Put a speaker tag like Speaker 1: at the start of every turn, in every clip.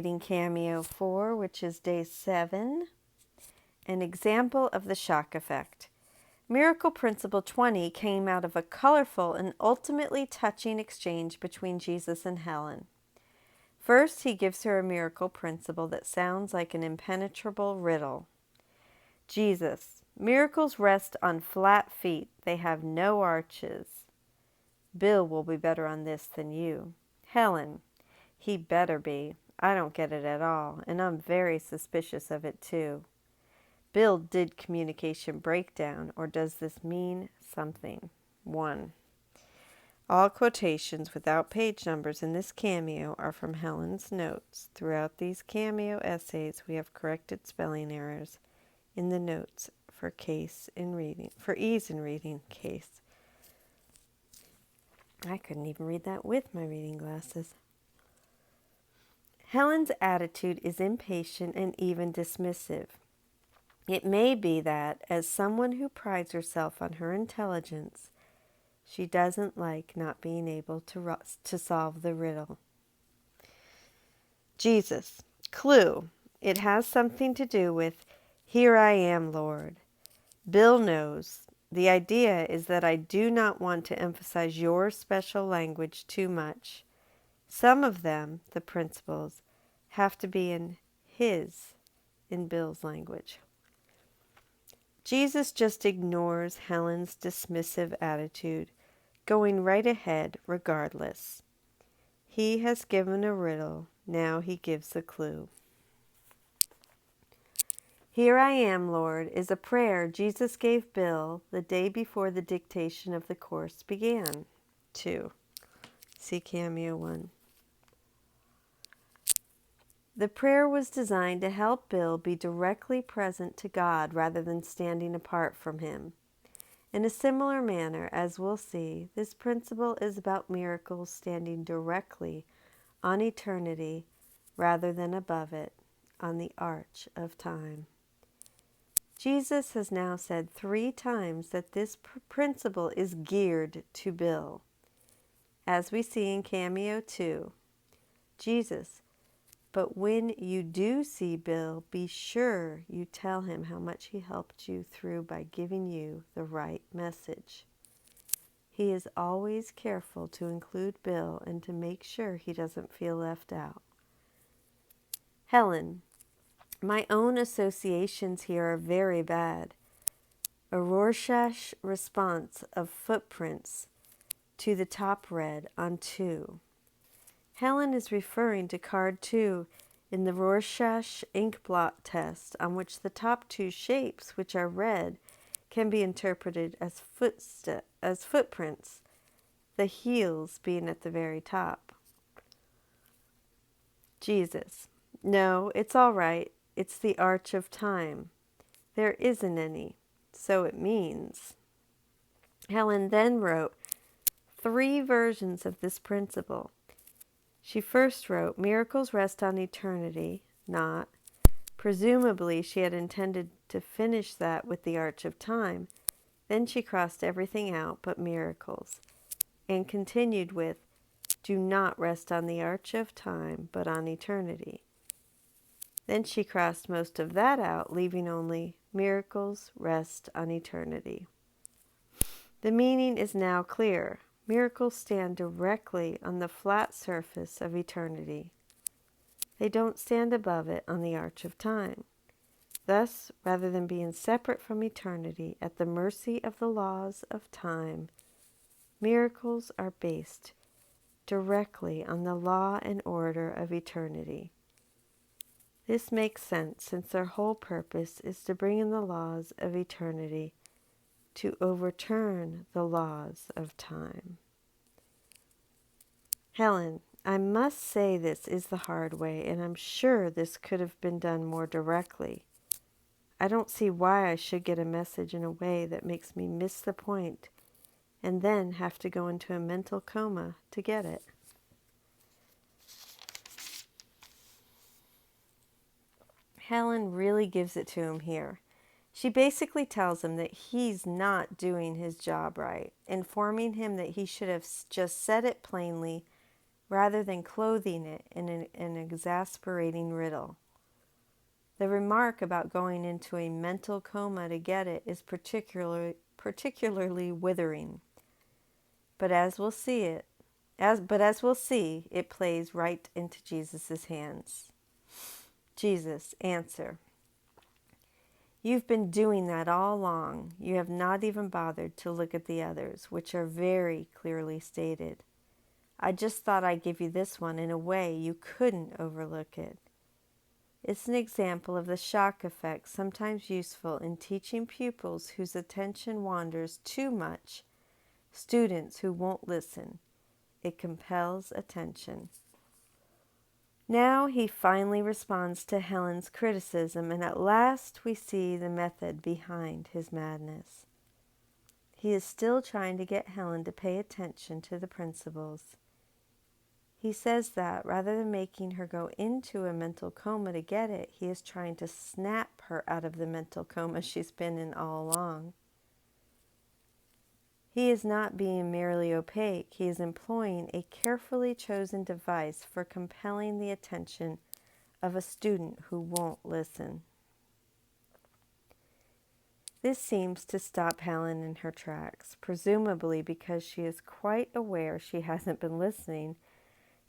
Speaker 1: Reading Cameo 4, which is day 7, an example of the shock effect. Miracle Principle 20 came out of a colorful and ultimately touching exchange between Jesus and Helen. First, he gives her a miracle principle that sounds like an impenetrable riddle. Jesus, miracles rest on flat feet. They have no arches. Bill will be better on this than you. Helen, he better be. I don't get it at all, and I'm very suspicious of it too. Bill, did communication break down, or does this mean something? 1. All quotations without page numbers in this cameo are from Helen's notes. Throughout these cameo essays, we have corrected spelling errors in the notes for ease in reading case. I couldn't even read that with my reading glasses. Helen's attitude is impatient and even dismissive. It may be that, as someone who prides herself on her intelligence, she doesn't like not being able to solve the riddle. Jesus, clue. It has something to do with, "Here I am, Lord." Bill knows. The idea is that I do not want to emphasize your special language too much. Some of them, the principles, have to be in Bill's language. Jesus just ignores Helen's dismissive attitude, going right ahead regardless. He has given a riddle, now he gives a clue. "Here I am, Lord," is a prayer Jesus gave Bill the day before the dictation of the course began. 2. See Cameo 1. The prayer was designed to help Bill be directly present to God rather than standing apart from Him. In a similar manner, as we'll see, this principle is about miracles standing directly on eternity rather than above it, on the arch of time. Jesus has now said 3 times that this principle is geared to Bill. As we see in Cameo 2, Jesus, but when you do see Bill, be sure you tell him how much he helped you through by giving you the right message. He is always careful to include Bill and to make sure he doesn't feel left out. Helen, my own associations here are very bad. A Rorschach response of footprints to the top red on 2. Helen is referring to card 2 in the Rorschach ink blot test, on which the top 2 shapes, which are red, can be interpreted as footprints, the heels being at the very top. Jesus, no, it's all right. It's the arch of time. There isn't any, so it means. Helen then wrote 3 versions of this principle. She first wrote, miracles rest on eternity, not. Presumably, she had intended to finish that with the arch of time. Then she crossed everything out but miracles, and continued with, do not rest on the arch of time, but on eternity. Then she crossed most of that out, leaving only miracles rest on eternity. The meaning is now clear. Miracles stand directly on the flat surface of eternity. They don't stand above it on the arch of time. Thus, rather than being separate from eternity at the mercy of the laws of time, miracles are based directly on the law and order of eternity. This makes sense since their whole purpose is to bring in the laws of eternity to overturn the laws of time. Helen, I must say this is the hard way, and I'm sure this could have been done more directly. I don't see why I should get a message in a way that makes me miss the point and then have to go into a mental coma to get it. Helen really gives it to him here. She basically tells him that he's not doing his job right, informing him that he should have just said it plainly rather than clothing it in an exasperating riddle. The remark about going into a mental coma to get it is particularly withering. But as we'll see, it plays right into Jesus' hands. Jesus, answer. You've been doing that all along. You have not even bothered to look at the others, which are very clearly stated. I just thought I'd give you this one in a way you couldn't overlook it. It's an example of the shock effect sometimes useful in teaching pupils whose attention wanders too much, students who won't listen. It compels attention. Now he finally responds to Helen's criticism, and at last we see the method behind his madness. He is still trying to get Helen to pay attention to the principles. He says that rather than making her go into a mental coma to get it, he is trying to snap her out of the mental coma she's been in all along. He is not being merely opaque. He is employing a carefully chosen device for compelling the attention of a student who won't listen. This seems to stop Helen in her tracks, presumably because she is quite aware she hasn't been listening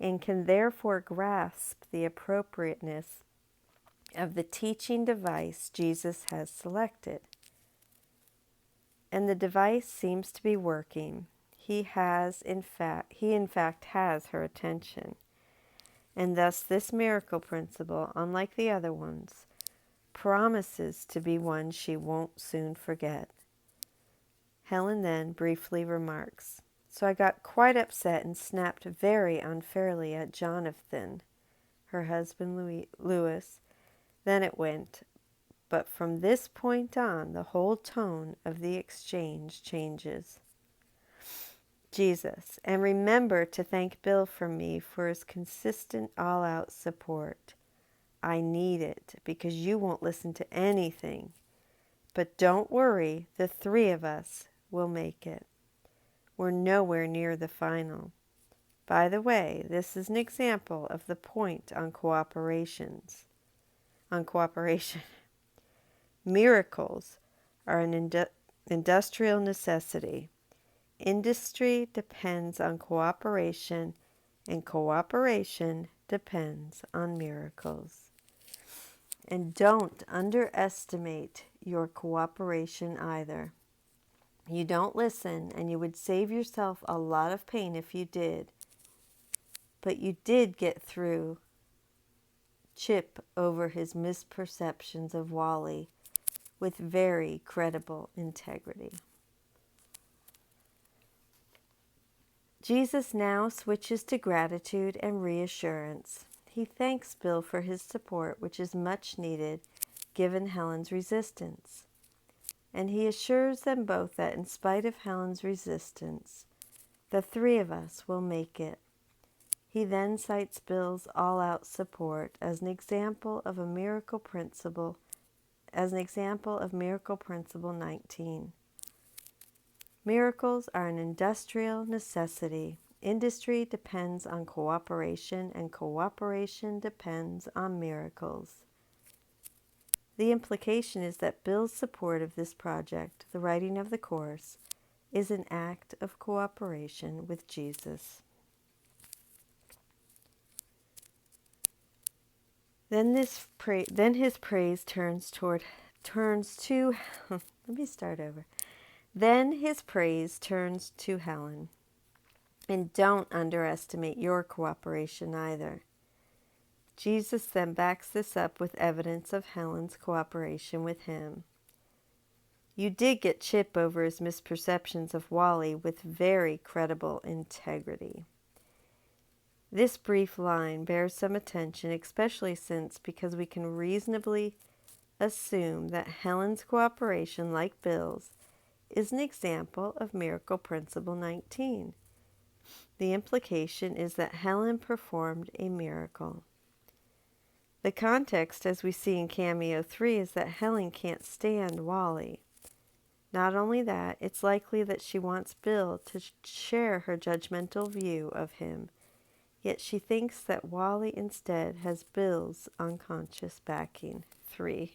Speaker 1: and can therefore grasp the appropriateness of the teaching device Jesus has selected. And the device seems to be working. He in fact has her attention. And thus this miracle principle, unlike the other ones, promises to be one she won't soon forget. Helen then briefly remarks, "So I got quite upset and snapped very unfairly at Jonathan," her husband Louis. Then it went, but from this point on, the whole tone of the exchange changes. Jesus, and remember to thank Bill for me for his consistent all-out support. I need it because you won't listen to anything. But don't worry, the three of us will make it. We're nowhere near the final. By the way, this is an example of the point on cooperation. Miracles are an industrial necessity. Industry depends on cooperation, and cooperation depends on miracles. And don't underestimate your cooperation either. You don't listen, and you would save yourself a lot of pain if you did. But you did get through Chip over his misperceptions of Wally with very credible integrity. Jesus now switches to gratitude and reassurance. He thanks Bill for his support, which is much needed given Helen's resistance. And he assures them both that in spite of Helen's resistance, the three of us will make it. He then cites Bill's all-out support as an example of Miracle Principle 19. Miracles are an industrial necessity. Industry depends on cooperation, and cooperation depends on miracles. The implication is that Bill's support of this project, the writing of the course, is an act of cooperation with Jesus. Then his praise turns to let me start over. Then his praise turns to Helen. And don't underestimate your cooperation either. Jesus then backs this up with evidence of Helen's cooperation with him. You did get Chip over his misperceptions of Wally with very credible integrity. This brief line bears some attention, especially because we can reasonably assume that Helen's cooperation, like Bill's, is an example of Miracle Principle 19. The implication is that Helen performed a miracle. The context, as we see in Cameo 3, is that Helen can't stand Wally. Not only that, it's likely that she wants Bill to share her judgmental view of him, Yet she thinks that Wally instead has Bill's unconscious backing. 3.